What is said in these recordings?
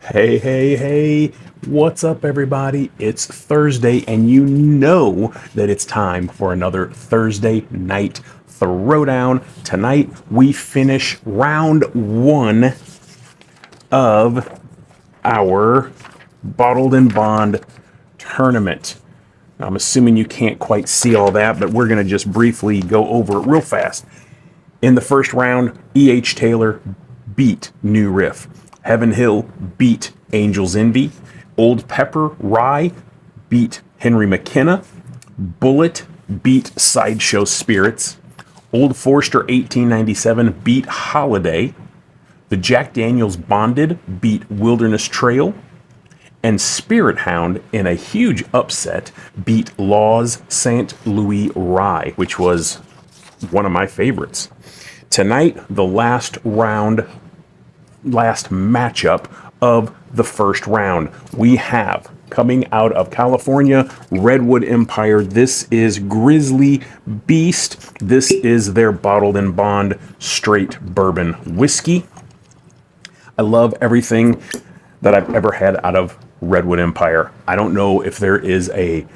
Hey, hey, hey, what's up, everybody? It's Thursday, and you know that it's time for another Thursday night throwdown. Tonight, we finish round one of our Bottled and Bond tournament. I'm assuming you can't quite see all that, but we're going to just briefly go over it real fast. In the first round, E.H. Taylor beat New Riff. Heaven Hill beat Angel's Envy. Old Pepper Rye beat Henry McKenna. Bullet beat Sideshow Spirits. Old Forester 1897 beat Holiday. The Jack Daniels Bonded beat Wilderness Trail. And Spirit Hound, in a huge upset, beat Laws St. Louis Rye, which was one of my favorites. Tonight, the last matchup of the first round. We have, coming out of California, Redwood Empire. This is Grizzly Beast. This is their Bottled and Bond straight bourbon whiskey. I love everything that I've ever had out of Redwood Empire. I don't know if there is a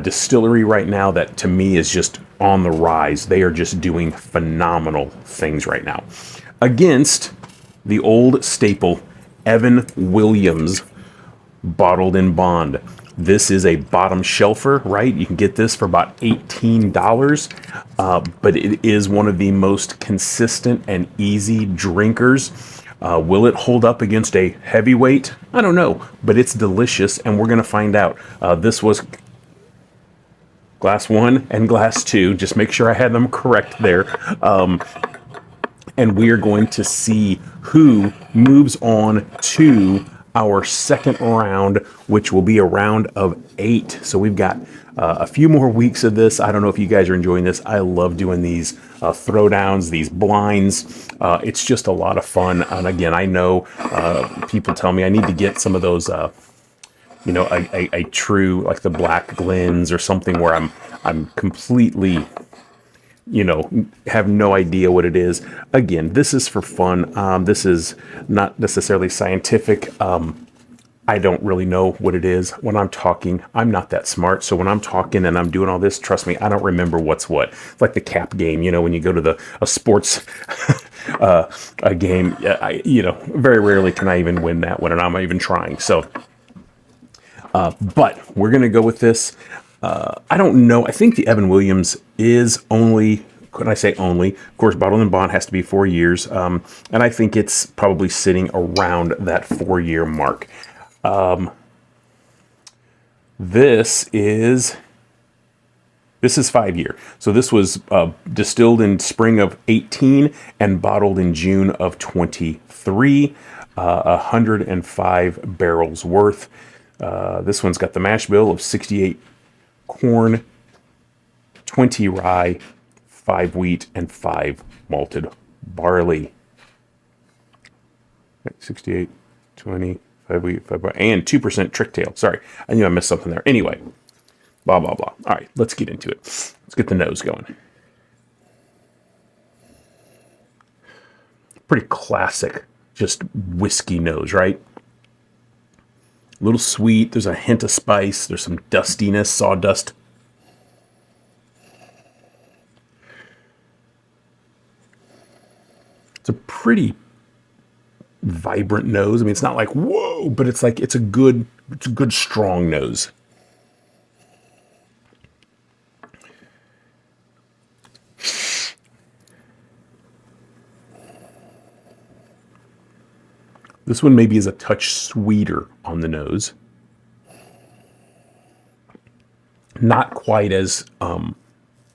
distillery right now that to me is just on the rise. They are just doing phenomenal things right now. Against the old staple, Evan Williams Bottled in Bond. This is a bottom shelfer, right? You can get this for about $18, but it is one of the most consistent and easy drinkers. Will it hold up against a heavyweight? I don't know, but it's delicious, and we're going to find out. This was glass one and glass two. Just make sure I had them correct there. And we are going to see who moves on to our second round, which will be a round of 8. So we've got a few more weeks of this. I don't know if you guys are enjoying this. I love doing these throwdowns, these blinds. It's just a lot of fun. And again, I know people tell me I need to get some of those, a true, like the Black Glens or something where I'm completely, have no idea what it is. Again, this is for fun. This is not necessarily scientific. I don't really know what it is. When I'm talking, I'm not that smart. So when I'm talking and I'm doing all this, trust me, I don't remember what's what. It's like the cap game, when you go to a sports a game, very rarely can I even win that one, and I'm not even trying. So, but we're going to go with this. I don't know. I think the Evan Williams is only, could I say only? Of course, Bottled and Bond has to be 4 years. And I think it's probably sitting around that 4-year mark. This is 5-year. So this was distilled in spring of 18 and bottled in June of 23. 105 barrels worth. This one's got the mash bill of 68 corn, 20 rye, 5 wheat, and 5 malted barley. 68, 20, 5 wheat, 5 barley, and 2% tricktail. Sorry, I knew I missed something there. Anyway, blah, blah, blah. All right, let's get into it. Let's get the nose going. Pretty classic, just whiskey nose, right? A little sweet. There's a hint of spice. There's some dustiness, sawdust. It's a pretty vibrant nose. I mean, it's not like whoa, but it's like it's a good strong nose. This one maybe is a touch sweeter on the nose. Not quite as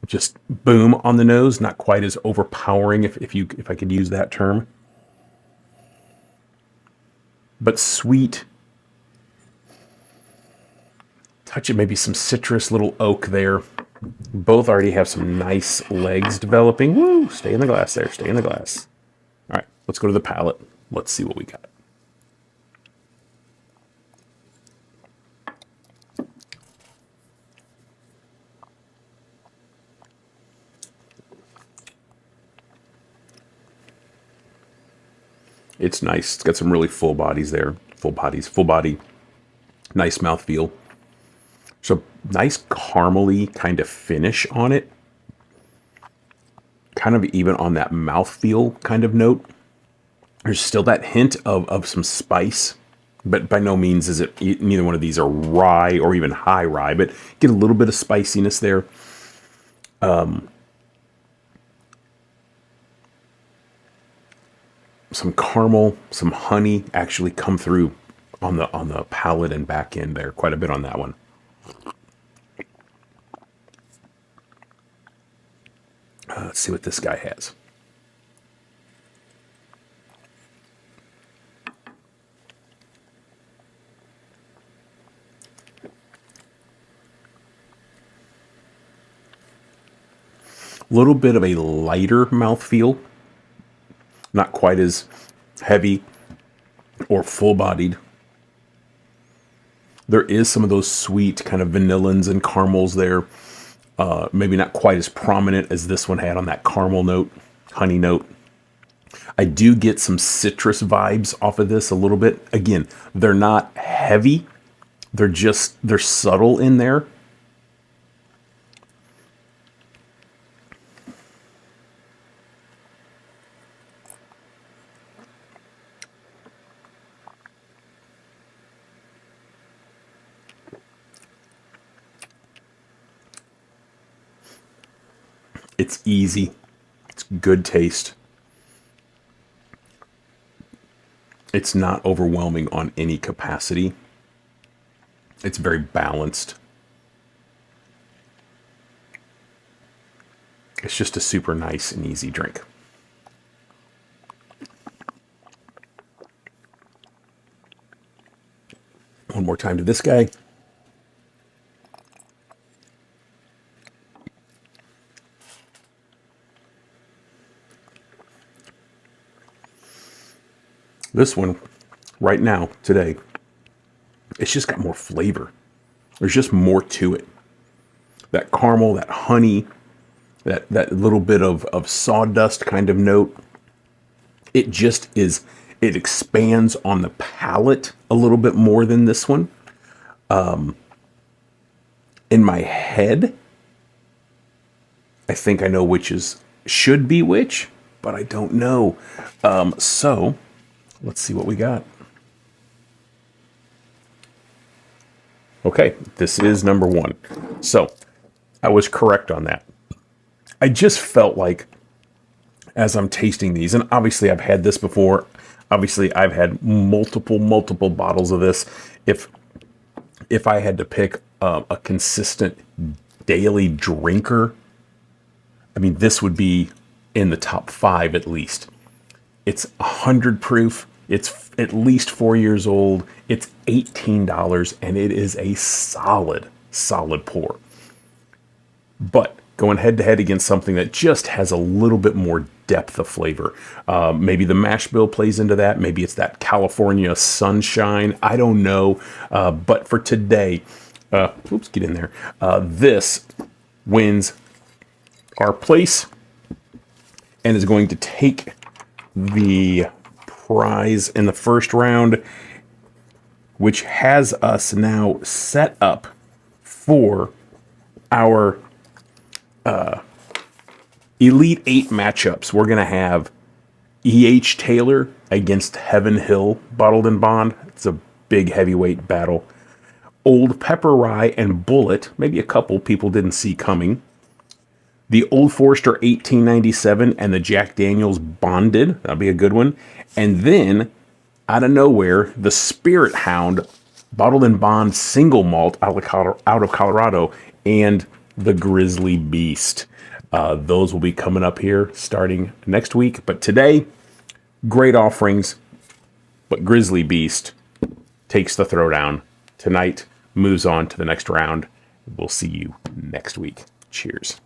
just boom on the nose. Not quite as overpowering, if I could use that term. But sweet. Touch of maybe some citrus, little oak there. Both already have some nice legs developing. Woo! Stay in the glass there. Stay in the glass. All right, let's go to the palate. Let's see what we got. It's nice. It's got some really full bodies there. full body, nice mouthfeel. So nice caramely kind of finish on it. Kind of even on that mouthfeel kind of note. There's still that hint of some spice, but by no means is it, neither one of these are rye or even high rye, but get a little bit of spiciness there. Some caramel, some honey actually come through on the palate and back end there, quite a bit on that one. Let's see what this guy has. A little bit of a lighter mouthfeel, not quite as heavy or full-bodied. There is some of those sweet kind of vanillins and caramels there. Maybe not quite as prominent as this one had on that caramel note, honey note. I do get some citrus vibes off of this a little bit. Again, they're not heavy. They're subtle in there. It's easy. It's good taste. It's not overwhelming on any capacity. It's very balanced. It's just a super nice and easy drink. One more time to this guy. This one, right now, today, it's just got more flavor. There's just more to it. That caramel, that honey, that little bit of sawdust kind of note. It just is, it expands on the palate a little bit more than this one. In my head, I think I know which should be which, but I don't know. So let's see what we got. Okay, this is number one. So I was correct on that. I just felt like as I'm tasting these, and obviously I've had this before. Obviously I've had multiple bottles of this. If I had to pick a consistent daily drinker, I mean, this would be in the top 5 at least. It's 100 proof. It's at least 4 years old. It's $18, and it is a solid pour. But going head to head against something that just has a little bit more depth of flavor. Maybe the mash bill plays into that. Maybe it's that California sunshine. I don't know. But for today, get in there. This wins our place and is going to take the prize in the first round, which has us now set up for our Elite 8 matchups. We're going to have E.H. Taylor against Heaven Hill Bottled in Bond. It's a big heavyweight battle. Old Pepper Rye and Bullet, maybe a couple people didn't see coming. The Old Forester 1897 and the Jack Daniels Bonded. That'll be a good one. And then, out of nowhere, the Spirit Hound Bottled in Bond Single Malt out of Colorado and the Grizzly Beast. Those will be coming up here starting next week. But today, great offerings. But Grizzly Beast takes the throwdown. Tonight, moves on to the next round. We'll see you next week. Cheers.